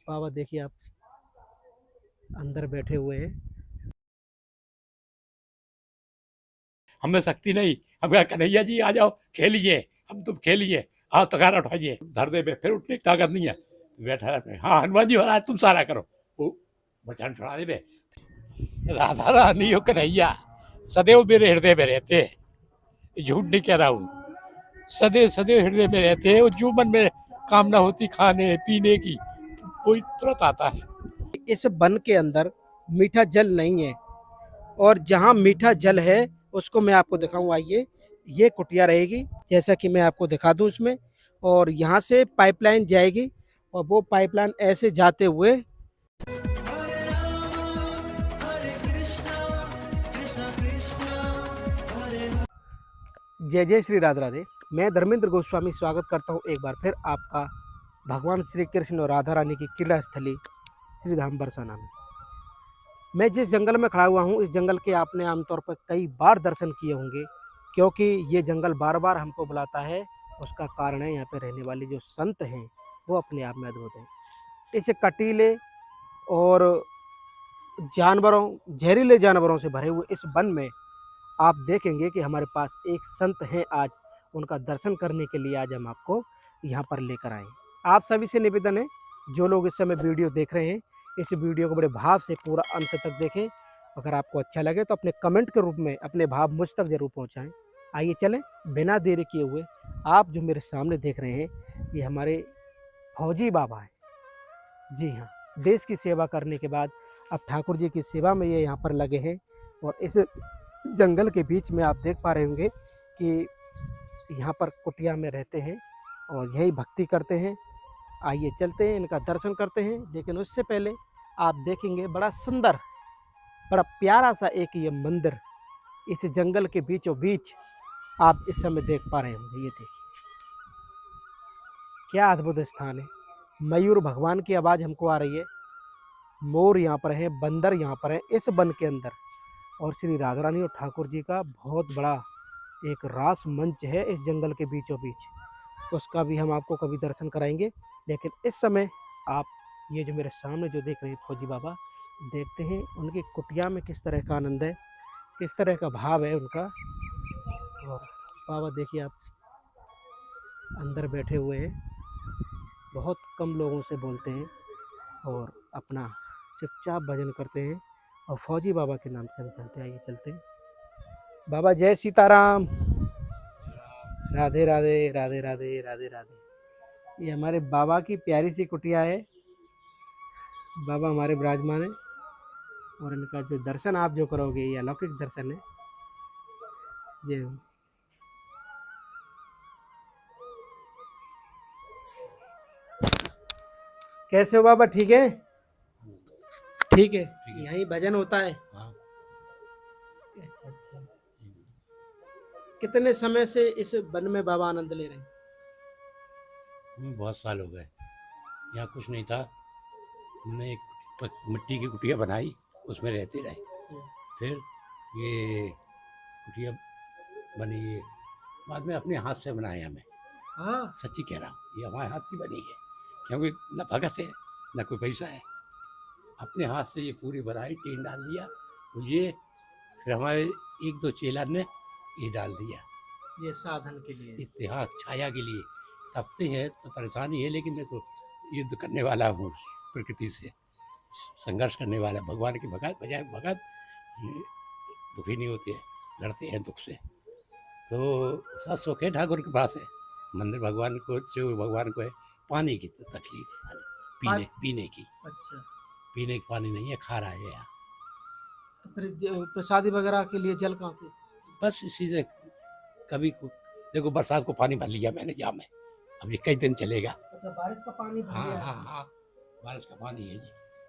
बाबा देखिए आप अंदर बैठे हुए हैं। हमें शक्ति नहीं। हम कहा कन्हैया जी आ जाओ खेलिए, हम तुम खेलिए, आज तगारा उठाइए धरने पे, फिर उठने की ताकत नहीं है। बैठा है, हाँ हनुमान जी महाराज तुम सारा करो। वो बटन उठाने पे राधा रानी हो कन्हैया सदैव मेरे हृदय में रहते हैं, झूठ नहीं कह रहा हूँ। सदैव सदैव हृदय में रहते हैं, जो मन में कामना होती खाने पीने की कोई तुरंत आता है। इस वन के अंदर मीठा जल नहीं है, और जहाँ मीठा जल है उसको मैं आपको दिखाऊं। आइए, ये कुटिया रहेगी जैसा कि मैं आपको दिखा दूं इसमें, और यहाँ से पाइपलाइन जाएगी और वो पाइपलाइन ऐसे जाते हुए जय जय श्री राधे राधे। मैं धर्मेंद्र गोस्वामी स्वागत करता हूँ एक बार फिर आपका भगवान श्री कृष्ण और राधा रानी की क्रीड़ा स्थली श्री धाम बरसाना में। मैं जिस जंगल में खड़ा हुआ हूँ, इस जंगल के आपने आमतौर पर कई बार दर्शन किए होंगे, क्योंकि ये जंगल बार बार हमको बुलाता है। उसका कारण है यहाँ पे रहने वाले जो संत हैं वो अपने आप में अद्भुत हैं। इस कटीले और जहरीले जानवरों से भरे हुए इस वन में आप देखेंगे कि हमारे पास एक संत हैं। आज उनका दर्शन करने के लिए आज हम आपको यहाँ पर लेकर आए। आप सभी से निवेदन है, जो लोग इस समय वीडियो देख रहे हैं, इस वीडियो को बड़े भाव से पूरा अंत तक देखें। अगर आपको अच्छा लगे तो अपने कमेंट के रूप में अपने भाव मुझ तक जरूर पहुँचाएँ। आइए चलें, बिना देरी किए हुए आप जो मेरे सामने देख रहे हैं ये हमारे फौजी बाबा हैं। जी हाँ, देश की सेवा करने के बाद अब ठाकुर जी की सेवा में ये यहाँ पर लगे हैं। और इस जंगल के बीच में आप देख पा रहे होंगे कि यहाँ पर कुटिया में रहते हैं और यही भक्ति करते हैं। आइए चलते हैं, इनका दर्शन करते हैं। लेकिन उससे पहले आप देखेंगे बड़ा सुंदर, बड़ा प्यारा सा एक ये मंदिर इस जंगल के बीचों बीच आप इस समय देख पा रहे होंगे। ये देखिए क्या अद्भुत स्थान है। मयूर भगवान की आवाज़ हमको आ रही है, मोर यहाँ पर है, बंदर यहाँ पर है इस वन के अंदर। और श्री राधा रानी और ठाकुर जी का बहुत बड़ा एक रास मंच है इस जंगल के बीचों बीच, उसका भी हम आपको कभी दर्शन कराएंगे। लेकिन इस समय आप ये जो मेरे सामने जो देख रहे हैं फौजी बाबा, देखते हैं उनकी कुटिया में किस तरह का आनंद है, किस तरह का भाव है उनका। और बाबा देखिए आप अंदर बैठे हुए हैं, बहुत कम लोगों से बोलते हैं और अपना चुपचाप भजन करते हैं, और फौजी बाबा के नाम से हम चलते हैं। आइए चलते हैं। बाबा जय सीताराम, राधे राधे राधे राधे राधे राधे। ये हमारे बाबा की प्यारी सी कुटिया है। बाबा हमारे विराजमान है और इनका जो दर्शन आप जो करोगे ये अलौकिक दर्शन है। जय हो। कैसे हो बाबा, ठीक है? ठीक है, यहीं भजन होता है। हाँ। अच्छा अच्छा। कितने समय से इस वन में बाबा आनंद ले रहे हैं? बहुत साल हो गए। यहाँ कुछ नहीं था, हमने एक मिट्टी की कुटिया बनाई, उसमें रहते रहे। फिर ये कुटिया बनी है, बाद में अपने हाथ से बनाया मैं। हाँ, सच्ची कह रहा हूँ, ये हमारे हाथ की बनी है, क्योंकि न भगत है न कोई पैसा है। अपने हाथ से ये पूरी बनाई, टीन डाल दिया और ये फिर हमारे एक दो चेला ने ये डाल दिया, ये साधन के लिए। इतिहास छाया के लिए। तपते हैं तो परेशानी है, लेकिन मैं तो युद्ध करने वाला हूँ, प्रकृति से संघर्ष करने वाला। भगवान की भगत बजाय भगत दुखी नहीं होते हैं, लड़ते हैं दुख से। तो सब सुख है ठाकुर के पास है। मंदिर भगवान को, शिव भगवान को है। पानी की तकलीफ पीने की। अच्छा, पीने की पानी नहीं है, खारा है यहाँ। तो फिर प्रसादी वगैरह के लिए जल कहाँ से? बस इसी से कभी देखो, बरसात को पानी भर लिया मैंने यहाँ में, अब ये कई दिन चलेगा। अच्छा, बारिश का पानी भर हाँ लिया हाँ है। हाँ, बारिश का पानी है ये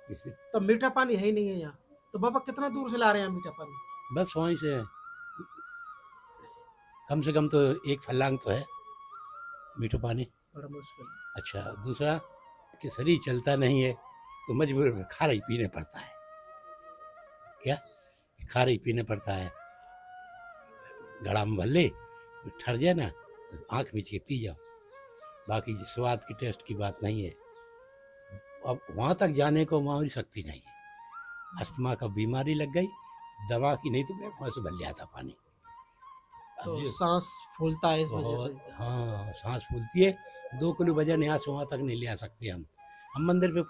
इसे। तो मीठा पानी है ही नहीं है यहाँ, तो बाबा कितना दूर से ला रहे हैं मीठा पानी? बस वहीं से कम तो एक फलांग तो है मीठा पानी। बड़ा मुश्किल है। अच्छा, दूसरा कि शरीर चलता नहीं है तो मजबूर में खारा ही पीने पड़ता है। क्या खारा ही पीने पड़ता है, घड़ा में भर ले, ठर जाए ना तो आँख मीच के पी जाओ। बाकी स्वाद की टेस्ट की बात नहीं है, अब वहाँ तक जाने को हमारी शक्ति नहीं है। अस्थमा का बीमारी लग गई, दवा की नहीं तो मैं वहाँ से भर लिया था पानी। अब तो जो सांस फूलता है इस वजह बहुत, से। हाँ, सांस फूलती है। 2 किलो वजन यहाँ से वहाँ तक नहीं ले आ सकते हम। हम मंदिर पे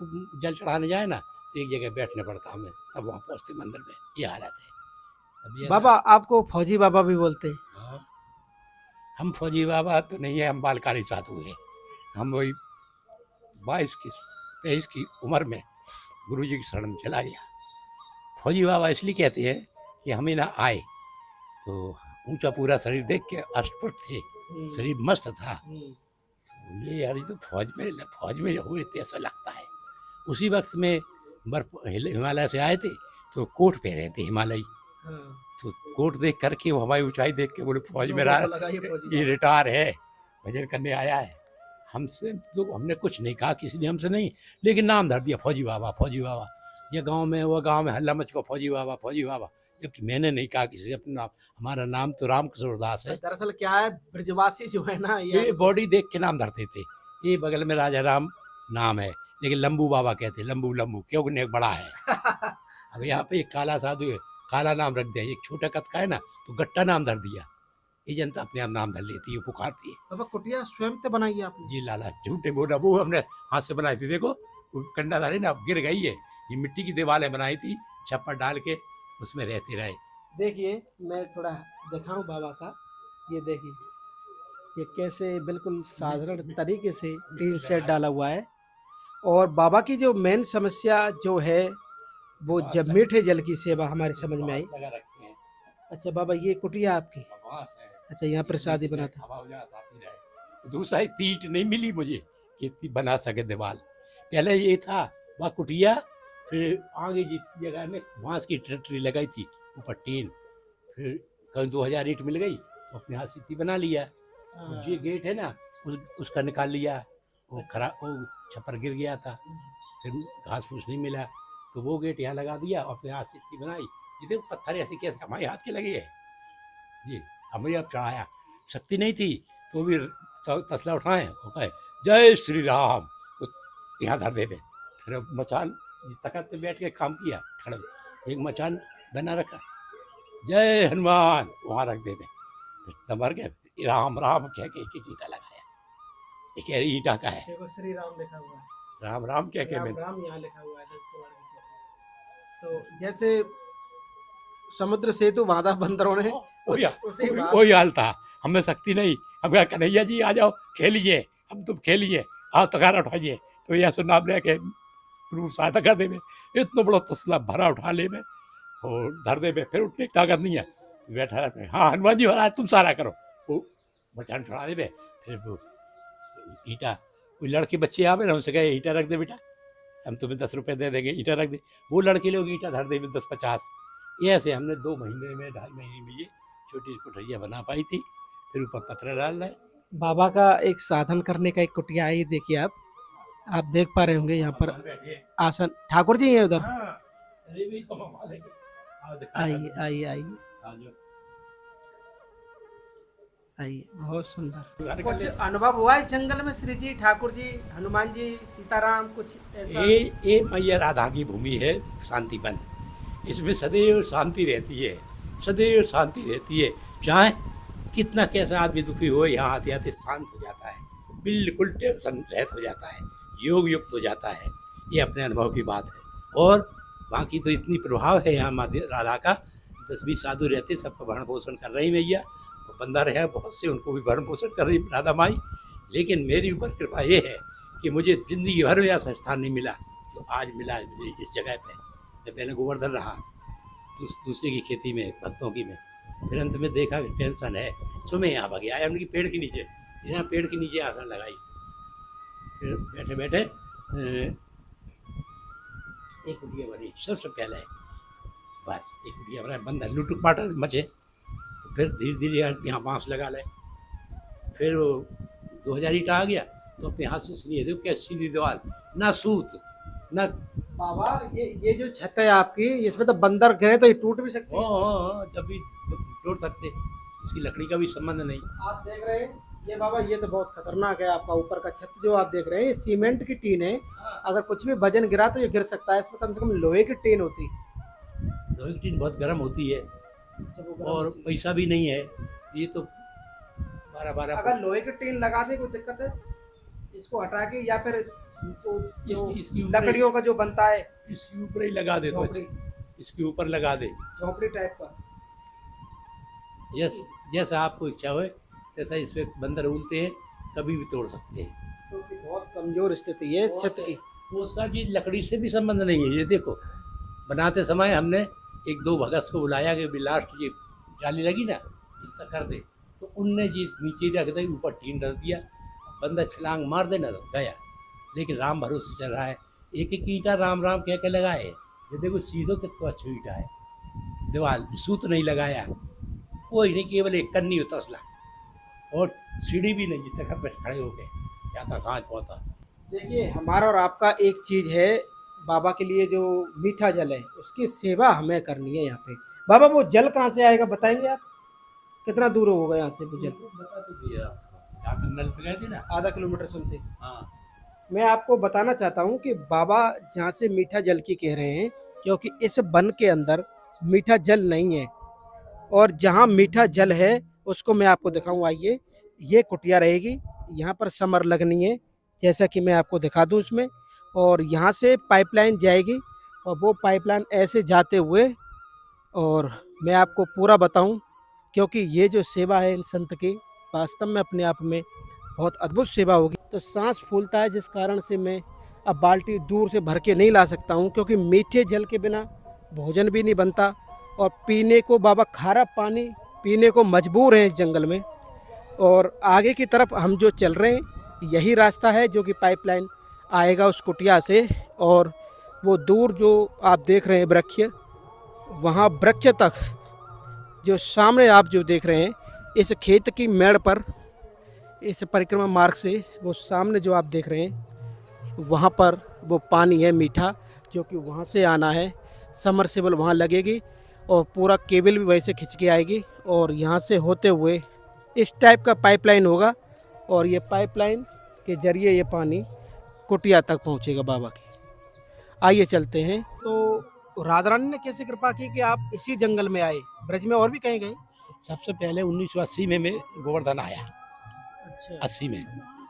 जल चढ़ाने जाए ना तो एक जगह बैठने पड़ता हमें, तब वहाँ पहुँचते मंदिर में। ये हालत है। अब ये बाबा आपको फौजी बाबा भी बोलते हैं? हाँ, हम फौजी बाबा तो नहीं है, हम बालकारी साधु हैं। हम वही 22 की 23 की उम्र में गुरु जी की शरण में चला गया। फौजी बाबा इसलिए कहते हैं कि हमें ना आए तो ऊंचा पूरा शरीर देख के अष्टपुट थे, शरीर मस्त था। बोले यार ये तो फौज में हुए थे ऐसा लगता है। उसी वक्त में बर्फ हिमालय से आए थे तो कोट पहने थे हिमालयी। तो कोट देख करके वो हमारी ऊंचाई देख के बोले फौज में रहा, ये रिटायर है, भजन करने आया है। हमसे तो हमने कुछ नहीं कहा, किसी ने हमसे नहीं, लेकिन नाम धर दिया फौजी बाबा, फौजी बाबा। ये गांव में वो गांव में हल्ला मच को फौजी बाबा, फौजी बाबा। जबकि मैंने नहीं कहा किसी से अपना नाम। हमारा नाम तो रामकिशोर दास है। दरअसल क्या है, ब्रजवासी जो है ना ये बॉडी देख के नाम धरते थे। ये बगल में राजा राम नाम है, लेकिन लंबू बाबा कहते, लंबू लंबू क्यों नेक बड़ा है। अब यहाँ पे एक काला साधु है, काला नाम रख दिया। एक छोटा कद का है ना तो गट्टा नाम धर दिया। ये जनता अपने आप नाम धर लेती है, पुकारती है। बाबा कुटिया स्वयं से बनाई है आपने? जी लाला झूठे बोला, वो हमने हाथ से बनाई थी। देखो वो कंडाधारी ना गिर गई है। ये मिट्टी की दीवारें बनाई थी, छप्पर डाल के उसमें रहते रहे। देखिए मैं थोड़ा दिखाऊं बाबा का, ये देखिए ये कैसे बिल्कुल साधारण तरीके से टीन सेट डाला हुआ है। और बाबा की जो मेन समस्या जो है वो जब मीठे जल की सेवा हमारी समझ में आई। लगा रखते हैं। अच्छा बाबा ये कुटिया आपकी? बांस है। अच्छा यहाँ प्रसादी बनाते हैं। हवा उजास आती रहे। दूसरा एक तीट नहीं मिली मुझे कि इतनी बना सके दीवार। पहले ये था वहाँ कुटिया, फिर आगे जिस जगह में बांस की ट्री लगाई थी ऊपर टीन, फिर कहीं 2000 ईंट मिल गई तो अपने हाथ से इतनी बना लिया। जो गेट है ना उसका निकाल लिया, वो खराब, वो छप्पर गिर गया था, फिर घास फूस नहीं मिला तो वो गेट यहाँ लगा दिया और अपने हाथ से इतनी बनाई। ये देखो पत्थर ऐसे कैसे हमारे हाथ के लगे हैं जी। हमें अब चढ़ाया, शक्ति नहीं थी तो भी तसला उठाए वो कहे जय श्री राम, तो यहाँ धर दे पे। फिर अब मचान तखत पे बैठ के काम किया, खड़े एक मचान बना रखा, जय हनुमान वहाँ रख दे पे। फिर दमर के राम राम कह के एक ईंटा लगाया। एक ईंटा का है, देखो श्री राम लिखा हुआ है, राम राम कह के राम मैंने राम यहाँ लिखा हुआ है। तो जैसे समुद्र सेतु बांधा बंदरों ने, वही हाल था। हमें शक्ति नहीं, हम कहा कन्हैया जी आ जाओ खेलिए, हम तुम खेलिए, आज तगारा उठाइए। तो यह सुनाम लेके प्रभु सहायता कर दे में, इतना बड़ा तसला भरा उठा ले में और धर दे में, फिर उठने की ताकत नहीं है, बैठा रहे। हाँ हनुमान जी महाराज तुम सारा करो, वो मचान उठा दे में। फिर वो ईंटा, कोई लड़के बच्चे आवे ना उनसे कहे ईंटा रख दे बेटा, हम तुम्हें 10 रुपये दे देंगे, ईंटा रख दे। वो लड़के लोग ईंटा धर दे में 10-50। ये ऐसे हमने 2 महीने में 2.5 महीने में ये छोटी कुठरिया बना पाई थी। फिर ऊपर पत्थर डाल रहे। बाबा का एक साधन करने का एक कुटिया है, ये देखिए आप देख पा रहे होंगे यहाँ पर आसन। ठाकुर जी हैं उधर, आइए आइए आइए आइए, बहुत सुंदर। कुछ अनुभव हुआ है जंगल में? श्री जी, ठाकुर जी, हनुमान जी, सीताराम, कुछ ऐसा? ये मैया राधा की भूमि है, शांतिवन। इसमें सदैव शांति रहती है, सदैव शांति रहती है। चाहे कितना कैसा आदमी दुखी हो, यहाँ आते आते शांत हो जाता है, बिल्कुल टेंशन रहित हो जाता है, योग युक्त हो जाता है। ये अपने अनुभव की बात है। और बाकी तो इतनी प्रभाव है यहाँ माता राधा का। 10-20 साधु रहते, सबका भरण पोषण कर रही मैया। बंदा रहे बहुत से, उनको भी भरण पोषण कर रही राधा माई। लेकिन मेरी ऊपर कृपा ये है कि मुझे जिंदगी भर में ऐसा स्थान नहीं मिला जो आज मिला मुझे इस जगह पे। मैं पहले गोवर्धन रहा, दूसरे की खेती में, भक्तों की में। फिर अंत में देखा कि टेंशन है, सो मैं यहाँ भाग आया। हमने पेड़ के नीचे, यहाँ पेड़ के नीचे आसन लगाई। फिर बैठे बैठे एक कुटिया बनी सबसे पहले, बस एक कुटिया बना, बंदा लुटुक पाटर मचे। तो फिर धीरे धीरे यहाँ बांस लगा ले। फिर वो 2000 ईंटा आ गया तो अपने हाथ से सुनिए, देखो क्या सीधी दीवार, ना सूत ना। बाबा ये जो छत है आपकी, इसमें तो बंदर गए तो ये टूट भी सकती है। हाँ, जब भी तोड़ सकते, इसकी लकड़ी का भी संबंध नहीं। आप देख रहे हैं ये बाबा ये तो बहुत खतरनाक है, आपका ऊपर का छत जो आप देख रहे हैं ये सीमेंट की टीन है। अगर कुछ भी वजन गिरा तो ये गिर सकता है, इसमें कम से कम लोहे की टीन होती। लोहे की टीन बहुत गर्म होती है जब वो गर्म और होती है। पैसा भी नहीं है। ये तो 12-12 अगर लोहे की टीन लगा दे कोई दिक्कत है, इसको हटा के या फिर वो जो इसकी ऊपर लकड़ियों का जो बनता है इसके ऊपर ही लगा दे तो झोपड़ी, इसके ऊपर लगा दे। झोपड़ी टाइप का। यस, जैसा आपको इच्छा हो तैसा इसमें बंदर उड़ते हैं, कभी भी तोड़ सकते हैं। क्योंकि बहुत कमजोर स्थिति है इस छत की। तो उसका जी लकड़ी से भी संबंध नहीं है। ये देखो बनाते समय हमने एक दो भगत को बुलाया कि भी लास्ट ये जाली लगी ना इतना कर दे, तो उनने जी नीचे रख दी, ऊपर टीन रख दिया, बंदा छलांग मार देना तो गया। लेकिन राम भरोसे चल रहा है, एक एक ईंटा राम राम कह के लगाए। ये देखो सीधो कितना अच्छा ईंटा है, दीवार सूत नहीं लगाया, कोई नहीं, केवल एक कन्नी उतसला और सीढ़ी भी नहीं, तखत पे खड़े हो गए, क्या था कहाँ पहुँचा। देखिए हमारा और आपका एक चीज है, बाबा के लिए जो मीठा जल है उसकी सेवा हमें करनी है यहाँ पे। बाबा वो जल कहाँ से आएगा बताएंगे आप, कितना दूर होगा यहाँ से वो जल? बता तो दिया, जहाँ तक नल पे गए थे ना। आधा किलोमीटर सुनते। हाँ, मैं आपको बताना चाहता हूँ कि बाबा जहाँ से मीठा जल की कह रहे हैं, क्योंकि इस वन के अंदर मीठा जल नहीं है, और जहाँ मीठा जल है उसको मैं आपको दिखाऊं। आइए, ये कुटिया रहेगी, यहाँ पर समर लगनी है जैसा कि मैं आपको दिखा दूं इसमें, और यहाँ से पाइपलाइन जाएगी और वो पाइपलाइन ऐसे जाते हुए, और मैं आपको पूरा बताऊं क्योंकि ये जो सेवा है इन संत की वास्तव में अपने आप में बहुत अद्भुत सेवा होगी। तो सांस फूलता है जिस कारण से मैं अब बाल्टी दूर से भर के नहीं ला सकता हूँ, क्योंकि मीठे जल के बिना भोजन भी नहीं बनता, और पीने को बाबा खारा पानी पीने को मजबूर हैं इस जंगल में। और आगे की तरफ हम जो चल रहे हैं यही रास्ता है जो कि पाइपलाइन आएगा उस कुटिया से, और वो दूर जो आप देख रहे हैं वृक्ष, वहाँ वृक्ष तक जो सामने आप जो देख रहे हैं इस खेत की मेड़ पर, इस परिक्रमा मार्ग से वो सामने जो आप देख रहे हैं वहाँ पर वो पानी है मीठा, जो कि वहाँ से आना है। समरसेबल वहाँ लगेगी और पूरा केबल भी वैसे खिंच के आएगी, और यहाँ से होते हुए इस टाइप का पाइपलाइन होगा, और ये पाइपलाइन के जरिए ये पानी कुटिया तक पहुँचेगा बाबा की। आइए चलते हैं। तो राधा रानी ने कैसे कृपा की कि आप इसी जंगल में आए, ब्रज में और भी कहीं गए? सबसे पहले 1980 में मैं गोवर्धन आया, अच्छा 80 में,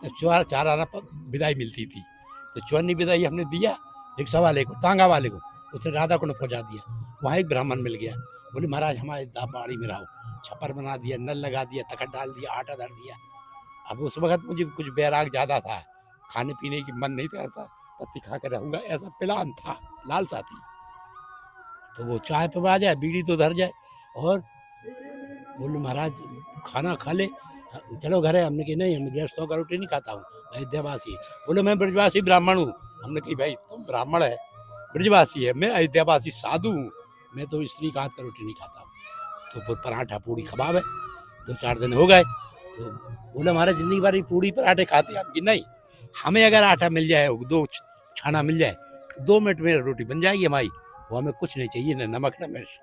तो चार आना पर विदाई मिलती थी, तो चौनी विदाई हमने दिया रिक्शा वाले को, तांगा वाले को, उसने राधा कुंड पहुँचा दिया। वहाँ एक ब्राह्मण मिल गया, बोले महाराज हमारे बाड़ी में रहो, छप्पर बना दिया, नल लगा दिया, तखत डाल दिया, आटा धर दिया। अब उस वक्त मुझे कुछ बैराग ज़्यादा था, खाने पीने की मन नहीं करता, पत्ती खा कर रहूँगा ऐसा प्लान था, लालसा थी। तो वो चाय पे आ जाए, बीड़ी तो धर जाए, और बोले महाराज खाना खा ले, चलो घर है। हमने कही नहीं, हम गृहस्थों का रोटी नहीं खाता हूँ, अयोध्यावासी। बोले मैं ब्रजवासी ब्राह्मण हूँ। हमने कही भाई तुम ब्राह्मण है, ब्रजवासी है, मैं अयोध्यावासी साधु हूँ, मैं तो श्रीकांत का रोटी नहीं खाता हूँ। तो फिर पराठा पूड़ी कबाब है, 2-4 दिन हो गए। तो बोले हमारे ज़िंदगी भर पूड़ी पराठे खाते हैं हम, कि नहीं, हमें अगर आटा मिल जाए, 2 छाना मिल जाए, 2 मिनट में रोटी बन जाएगी हमारी, वो हमें कुछ नहीं चाहिए, न नमक न मिर्च।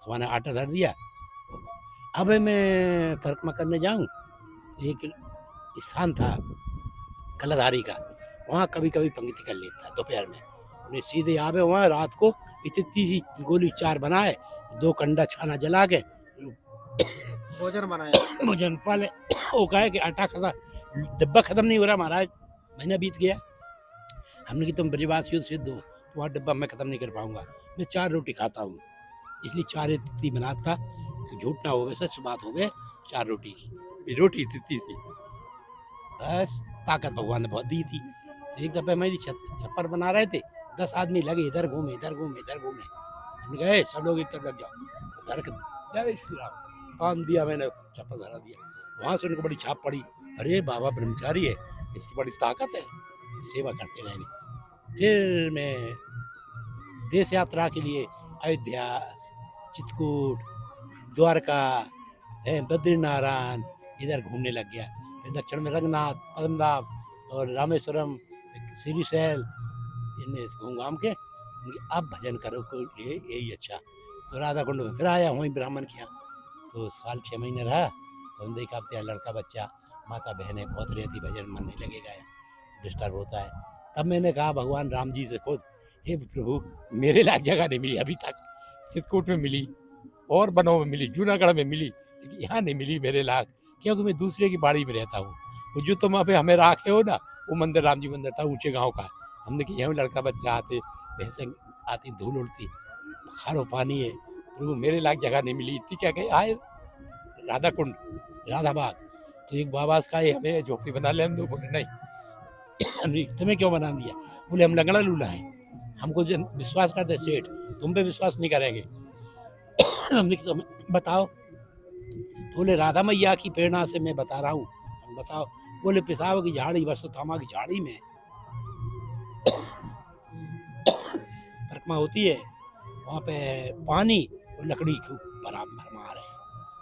तो मैंने आटा धर दिया। अब मैं परिक्रमा करने जाऊँ, एक स्थान था कलाधारी का, वहाँ कभी कभी पंक्ति कर लेता दोपहर में, उन्हें सीधे आवे वहाँ रात को इतनी सी गोली 4 बनाए, 2 कंडा छाना जला के भोजन बनाया। भोजन पाले। वो कहे कि आटा खत्म, डब्बा खत्म नहीं हो रहा महाराज, महीना बीत गया। हमने कि तुम ब्रजवासी हो, सिद्ध हो, तुम्हारा डब्बा मैं खत्म नहीं कर पाऊंगा, मैं 4 रोटी खाता हूँ, इसलिए 4 तिथि बनाता था कि झूठ ना हो, सच बात हो, 4 रोटी की रोटी तिथि थी, बस ताकत भगवान ने बहुत दी थी। तो एक दफे मेरी छप्पर बना रहे थे, 10 आदमी लगे, इधर घूमे इधर घूमे इधर घूमे। हमने कहा सब लोग एक तरफ लग जाओ, धर के जय श्री राम तान दिया, मैंने छप्पर धरा दिया। वहाँ से उनको बड़ी छाप पड़ी, अरे बाबा ब्रह्मचारी है, इसकी बड़ी ताकत है, सेवा करते रहेंगे। फिर मैं देश यात्रा के लिए अयोध्या, चित्रकूट, द्वारका, बद्रीनारायण इधर घूमने लग गया। फिर दक्षिण में रंगनाथ, पद्मनाभ और रामेश्वरम, श्रीशैल, इनमें घूम घाम के अब भजन करो को यही अच्छा। तो राधा कुंड में फिर आया, वहीं ब्राह्मण के यहाँ, तो साल 6 महीने रहा। तो हम देखा अब तेरा लड़का बच्चा माता बहनें बहुत रहती, भजन मन नहीं लगेगा, डिस्टर्ब होता है। तब मैंने कहा भगवान राम जी से खुद, हे प्रभु मेरे लायक जगह नहीं मिली अभी तक, चित्रकूट में मिली और बनों में मिली, जूनागढ़ में मिली, लेकिन यहाँ नहीं मिली मेरे लायक, क्योंकि मैं दूसरे की बाड़ी में रहता हूँ। वो जो तुम वहाँ पे हमें राखे हो ना, वो मंदिर राम जी मंदिर था ऊंचे गांव का। हमने कि यहाँ लड़का बच्चा आते, भैंसें आती, धूल उड़ती, खारो पानी है, प्रभु मेरे लायक जगह नहीं मिली। इतनी क्या कहे आए राधा कुंड, राधा बाग, तो एक बाबा का हमें झोपड़ी बना लेने दो। बोले नहीं तुम्हें क्यों बना दिया? बोले हम लंगड़ा लूला हैं, हमको विश्वास करते सेठ, तुम पे विश्वास नहीं करेंगे। हमने कहा बताओ, बोले राधा मैया की प्रेरणा से मैं बता रहा हूँ। हम बताओ, बोले पिसाव की झाड़ी, बस थामा की झाड़ी में परिक्रमा होती है, वहाँ पे पानी और लकड़ी खूब भरमार है।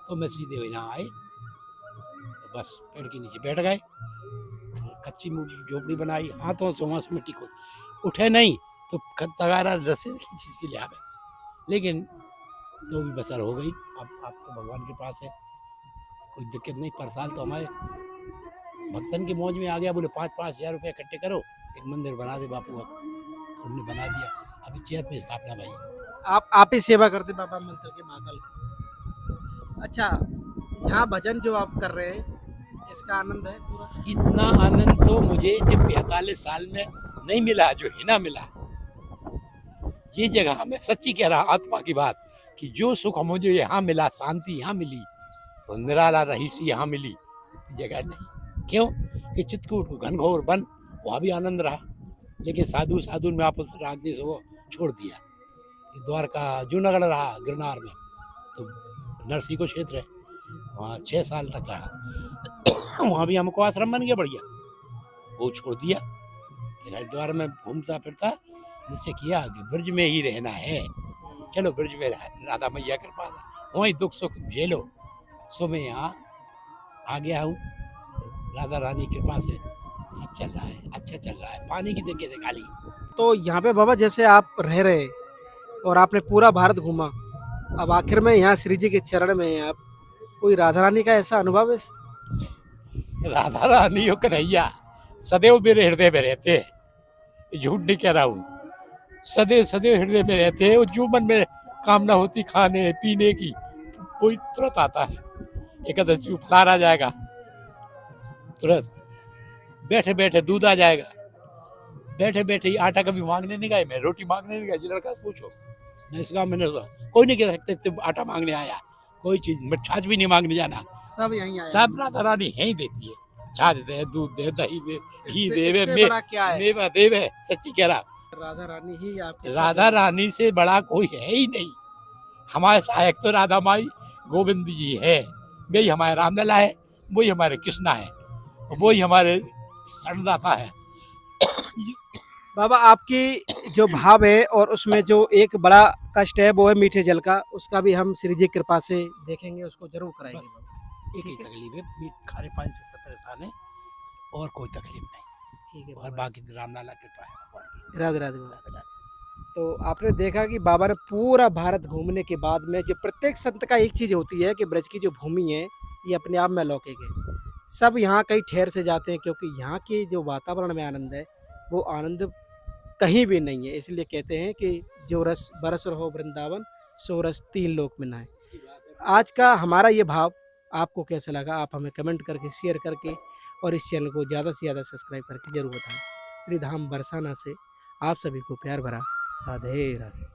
तो मैं सीधे यहाँ आए, तो बस पेड़ के नीचे बैठ गए, कच्ची झोपड़ी बनाई, हाथों से वहाँ से मिट्टी को उठे नहीं तो तगारा रस्से खींच के ले आ गए, लेकिन तो भी बसर हो गई। अब आप तो भगवान के पास है, कोई दिक्कत नहीं। पर साल तो हमारे भक्तन की मौज में आ गया, बोले 5-5 हज़ार रुपये इकट्ठे करो, एक मंदिर बना दे बापू का, तो हमने बना दिया। अभी चैत में स्थापना भाई। आप ही सेवा करते बाबा मंत्र के महाकाल की। अच्छा, यहाँ भजन जो आप कर रहे हैं इसका आनंद है पूरा? इतना आनंद तो मुझे जब 45 साल में नहीं मिला, जो हिना मिला। ये जगह मैं सच्ची कह रहा, आत्मा की बात, कि जो सुख मुझे यहाँ मिला, शांति यहाँ मिली, तो निराला रहीसी यहाँ मिली, जगह नहीं। क्यों कि चित्रकूट को घनघोर वन, वहाँ भी आनंद रहा, लेकिन साधु में आपस में रागदेश को छोड़ दिया। द्वारका जूनागढ़ रहा, गिरनार में तो नरसिंह को क्षेत्र है, वहाँ 6 साल तक रहा। वहाँ भी हमको आश्रम बन गया बढ़िया, वो छोड़ दिया। फिर हरिद्वार में घूमता फिरता निश्चय किया कि ब्रज में ही रहना है, चलो ब्रज में राधा मैया कृपा है, वहीं दुख सुख झेलो। सो मैं यहाँ आ गया हूँ, राधा रानी कृपा से सब चल रहा है, अच्छा चल रहा है। पानी की दिक्कत है खाली। तो यहाँ पे बाबा जैसे आप रह रहे हैं और आपने पूरा भारत घूमा, अब आखिर में यहाँ श्री जी के चरण में हैं आप, कोई राधा रानी का ऐसा अनुभव है? राधा रानी हो कन्हैया सदैव मेरे हृदय में रहते हैं, झूठ नहीं कह रहा हूँ, सदैव सदैव हृदय में रहते हैं। और जो मन में कामना होती खाने पीने की, कोई तुरंत आता है। एकादशी फलार आ जाएगा तुरंत, बैठे बैठे दूध आ जाएगा, बैठे बैठे आटा कभी मांगने नहीं गए, मैं रोटी मांगने नहीं गया, लड़का से पूछो मैं इस गाँव में नहीं, कोई नहीं कह सकते तुम आटा मांगने आया, कोई चीज मैं छाछ भी नहीं मांगने जाना, सब यहीं आए? सब राधा रानी है ही देती है, छाछ दे, दूध दे, दही दे, घी इससे देवे, बड़ा क्या है? मेवा देवे। सच्ची कह रहा, राधा रानी ही आपके साथ राधा है। रानी से बड़ा कोई है ही नहीं। हमारे सहायक तो राधा माई गोविंद जी है, वही हमारे रामलला है, वही हमारे कृष्णा है, वही हमारे शरणदाता है। बाबा आपकी जो भाव है और उसमें जो एक बड़ा कष्ट है वो है मीठे जल का, उसका भी हम श्री जी की कृपा से देखेंगे, उसको जरूर कराएंगे बाबा। एक ही तकलीफ है, मीठ खारे पानी से तो परेशान है, और कोई तकलीफ नहीं। ठीक है और बाबा। बाकी रामलला कृपा है भगवान की। राधे राधे बाबा। राधे राधे। तो आपने देखा कि बाबा ने पूरा भारत घूमने के बाद में, जो प्रत्येक संत का एक चीज़ होती है कि ब्रज की जो भूमि है ये अपने आप में अलौकिक है। सब यहाँ कई ठहर से जाते हैं क्योंकि यहाँ की जो वातावरण में आनंद है वो आनंद कहीं भी नहीं है। इसलिए कहते हैं कि जो रस बरस रहो वृंदावन, सो रस 3 लोक में ना है। आज का हमारा ये भाव आपको कैसा लगा, आप हमें कमेंट करके शेयर करके और इस चैनल को ज़्यादा से ज़्यादा सब्सक्राइब करके ज़रूर बताएं। श्री धाम बरसाना से आप सभी को प्यार भरा राधे राधे।